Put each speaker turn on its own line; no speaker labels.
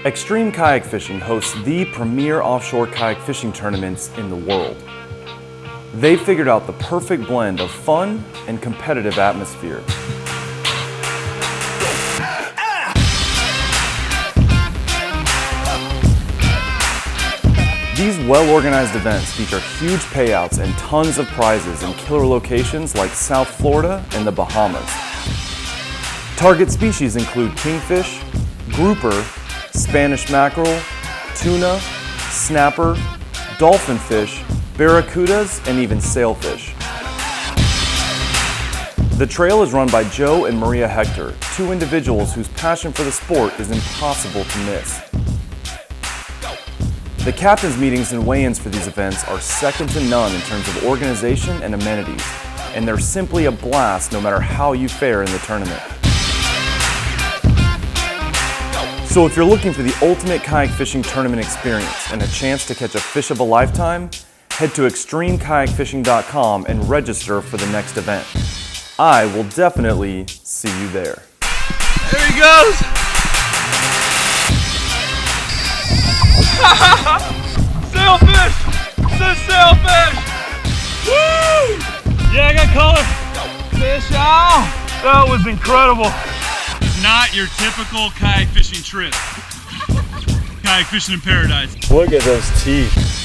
Extreme Kayak Fishing hosts the premier offshore kayak fishing tournaments in the world. They figured out the perfect blend of fun and competitive atmosphere. These well-organized events feature huge payouts and tons of prizes in killer locations like South Florida and the Bahamas. Target species include kingfish, grouper, Spanish mackerel, tuna, snapper, dolphinfish, barracudas, and even sailfish. The trail is run by Joe and Maria Hector, two individuals whose passion for the sport is impossible to miss. The captain's meetings and weigh-ins for these events are second to none in terms of organization and amenities, and they're simply a blast no matter how you fare in the tournament. So if you're looking for the ultimate kayak fishing tournament experience and a chance to catch a fish of a lifetime, head to extremekayakfishing.com and register for the next event. I will definitely see you there.
There he goes! Sailfish! It's a sailfish! Woo! Yeah, I got color. Fish on! That was incredible. It's not your typical kayak fishing trip. Kayak fishing in paradise.
Look at those teeth.